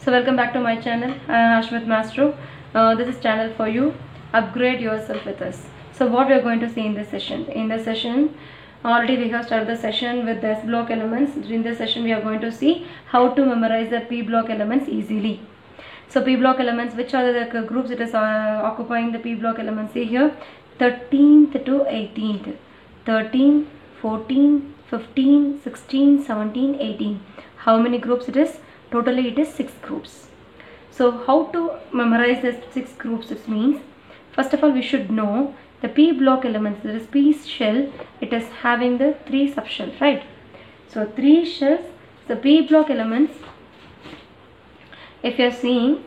So welcome back to my channel. I am Ashmit Mastro. This is channel for you. Upgrade yourself with us. So what we are going to see in this session? In this session, already we have started the session with this block elements. During this session, we are going to see how to memorize the P block elements easily. So P block elements, which are the groups it is occupying the P block elements? See here, 13th to 18th. 13, 14, 15, 16, 17, 18. How many groups it is? Totally it is 6 groups. So how to memorize the 6 groups? It means, first of all, we should know the P block elements. That is P shell. It is having the 3 subshells, right? So 3 shells. So P block elements, if you are seeing,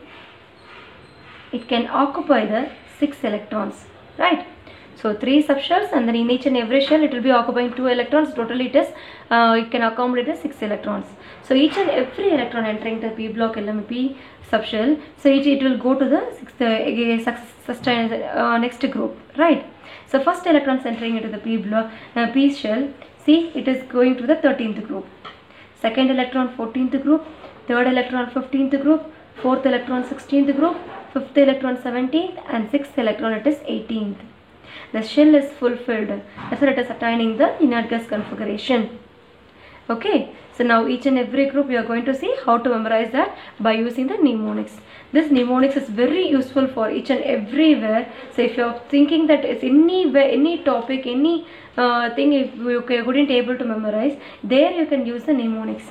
it can occupy the 6 electrons, right? So 3 subshells, and then in each and every shell it will be occupying 2 electrons. Totally it is it can accommodate the 6 electrons. So each and every electron entering the P block element, P subshell, so it will go to the next group, right? So first electrons entering into the P block P shell, see, it is going to the 13th group. Second electron 14th group, third electron 15th group, fourth electron 16th group, fifth electron 17th, and sixth electron it is 18th. The shell is fulfilled. That's why it is attaining the inert gas configuration. Okay, so now each and every group we are going to see how to memorize that by using the mnemonics. This mnemonics is very useful for each and everywhere. So if you are thinking that it's anywhere, any topic, any thing if you couldn't able to memorize, there you can use the mnemonics.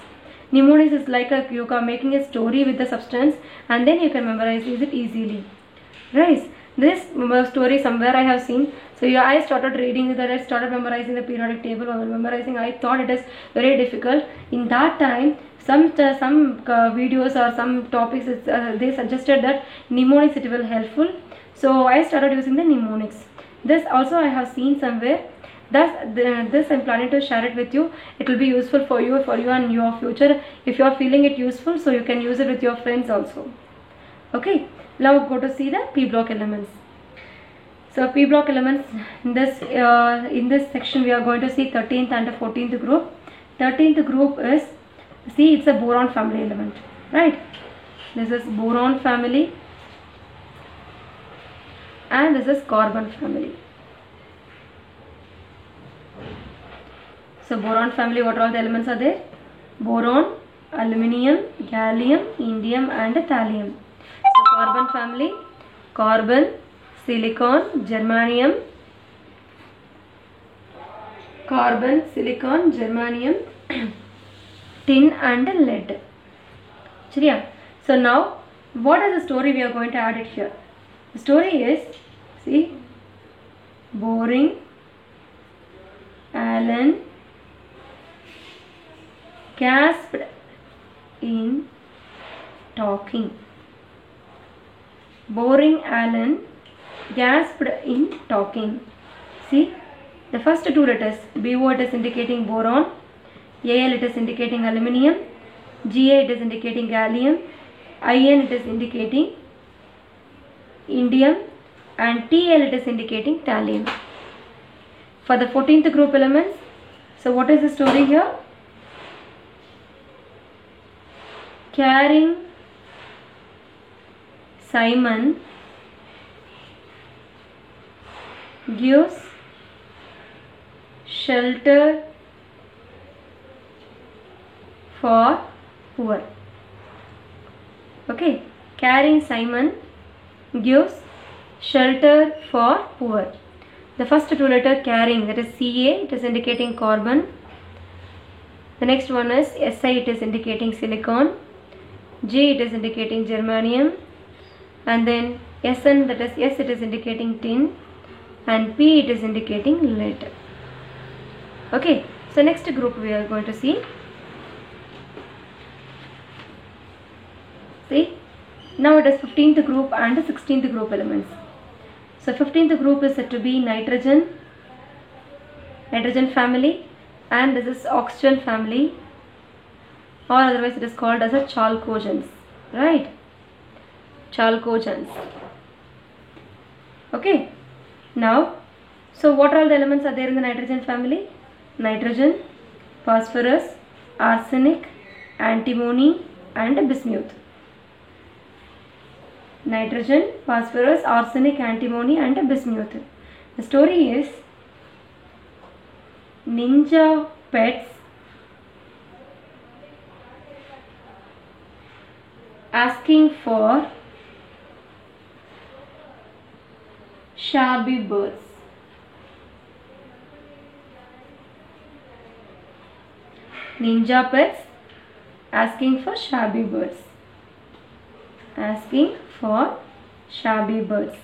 Mnemonics is like you are making a story with the substance, and then you can memorize it easily. Right? This story somewhere I have seen. So I started reading that, I started memorizing the periodic table. While memorizing, I thought it is very difficult. In that time, some videos or some topics they suggested that mnemonics it will helpful. So I started using the mnemonics. This also I have seen somewhere. This I'm planning to share it with you. It will be useful for you and your future. If you are feeling it useful, so you can use it with your friends also. Okay. Now go to see the P block elements. So P block elements, in this section we are going to see 13th and 14th group. 13th group is, see, it's a boron family element, right? This is boron family, and this is carbon family. So boron family, what all the elements are there? Boron, aluminium, gallium, indium, and thallium. So carbon family, carbon, silicon, germanium, carbon, silicon, germanium, tin and lead. So now what is the story we are going to add it here? The story is, see, boring, Allen gasped in talking. Boring Allen gasped in talking. See, the first 2 letters, BO it is indicating boron, AL it is indicating aluminium, GA it is indicating gallium, IN it is indicating indium, and TL it is indicating thallium. For the 14th group elements, so what is the story here? Carrying Simon gives shelter for poor. Okay, carrying Simon gives shelter for poor. The first 2 letter carrying, that is CA, it is indicating carbon. The next one is SI, it is indicating silicon. G, it is indicating germanium. And then SN, that is S, it is indicating tin, and P, it is indicating lead. Okay, so next group we are going to see. See, now it is 15th group and 16th group elements. So 15th group is said to be nitrogen family, and this is oxygen family, or otherwise it is called as a chalcogens, right? Chalcogens. Okay, now, so what all the elements are there in the nitrogen family? Nitrogen, phosphorus, arsenic, antimony and bismuth. nitrogen, phosphorus, arsenic, antimony and bismuth. The story is Ninja Pets asking for shabby birds. Ninja Pets asking for shabby birds. Asking for shabby birds.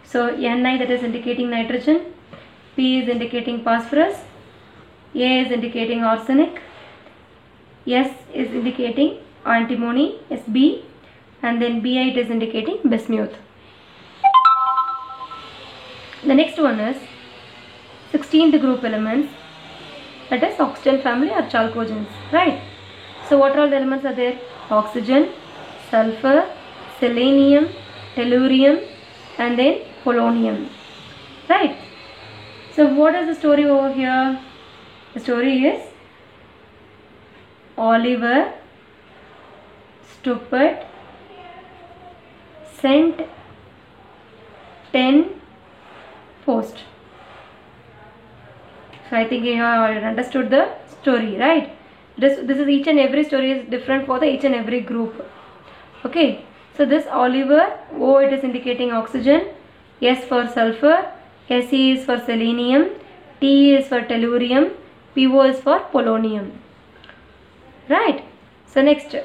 So Ni, that is indicating nitrogen, P is indicating phosphorus, A is indicating arsenic, S is indicating antimony, Sb, and then Bi is indicating bismuth. The next one is 16th group elements, that is oxygen family or chalcogens, right? So what all the elements are there? Oxygen, sulfur, selenium, tellurium and then polonium, right? So what is the story over here? The story is Oliver Stupid sent 10 post. So I think you have understood the story, right? This is each and every story is different for the each and every group. Okay, so this Oliver, O it is indicating oxygen, S for sulfur, Se is for selenium, T is for tellurium, PO is for polonium, right? So next is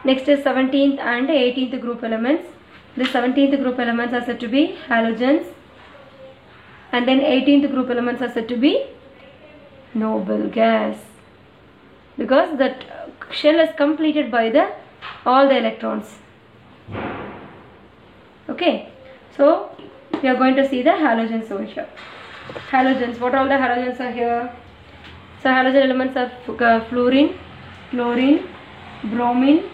17th and 18th group elements. The 17th group elements are said to be halogens, and then 18th group elements are said to be noble gas, because that shell is completed by all the electrons. Okay, so we are going to see the halogens over here. Halogens, what all the halogens are here? So halogen elements are fluorine, chlorine, bromine,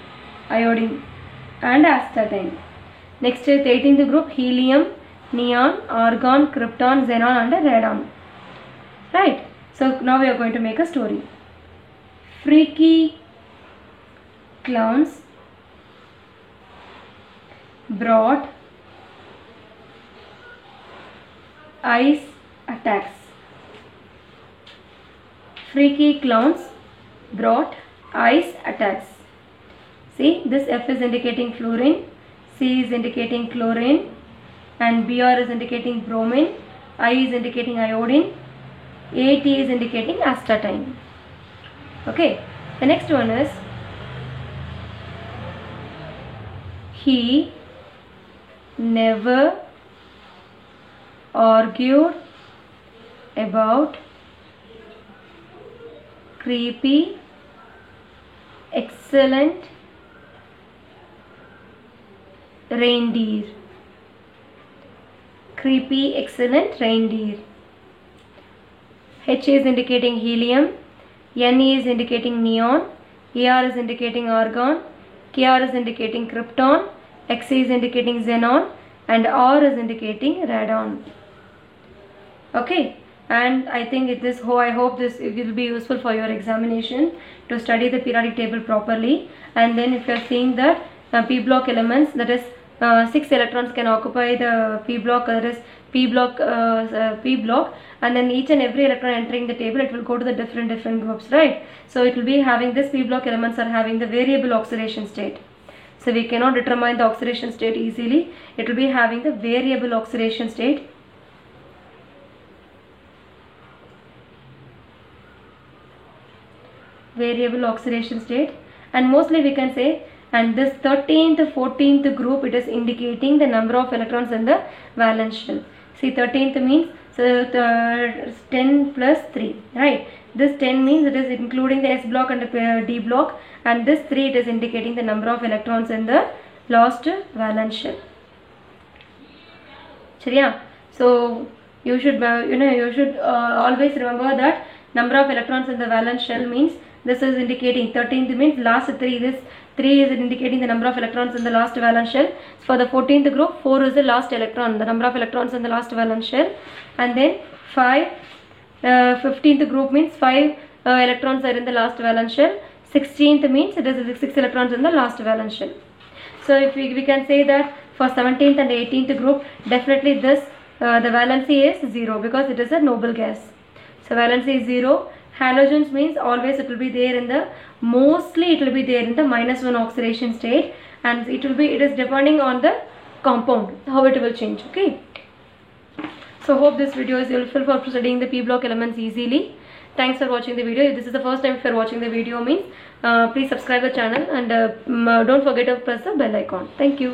iodine and astatine. Next is 18th group, helium, neon, argon, krypton, xenon and radon, right? So now we are going to make a story. Freaky clowns brought ice attacks. Freaky clowns brought ice attacks. See, this F is indicating fluorine, C is indicating chlorine and Br is indicating bromine, I is indicating iodine, AT is indicating astatine. Okay, the next one is he never argued about creepy, excellent reindeer. Creepy, excellent reindeer. H is indicating helium, Ne is indicating neon, Ar is indicating argon, Kr is indicating krypton, Xe is indicating xenon and R is indicating radon. Okay, and I think I hope this will be useful for your examination to study the periodic table properly. And then if you are seeing that p block elements, that is 6 electrons can occupy the p block, that is p block, and then each and every electron entering the table, it will go to the different groups, right? So it will be having this p block elements are having the variable oxidation state. So we cannot determine the oxidation state easily. It will be having the variable oxidation state. Variable oxidation state, and mostly we can say, and this 13th 14th group, it is indicating the number of electrons in the valence shell. See, 13th means 10 plus 3, right? This 10 means it is including the S block and the D block, and this 3 it is indicating the number of electrons in the last valence shell. Chariya? So you should always remember that number of electrons in the valence shell means this is indicating 13th means last 3. This 3 is indicating the number of electrons in the last valence shell. For the 14th group, 4 is the last electron, the number of electrons in the last valence shell, and then 15th group means 5 electrons are in the last valence shell. 16th means it is 6 electrons in the last valence shell. So if we can say that for 17th and 18th group, definitely this the valency is 0 because it is a noble gas. So valency is 0. Halogens means always it will be there in the, mostly it will be there in the -1 oxidation state, and it is depending on the compound how it will change. Okay. So hope this video is useful for studying the p block elements easily. Thanks for watching the video. If this is the first time if you are watching the video means please subscribe the channel, and don't forget to press the bell icon. Thank you.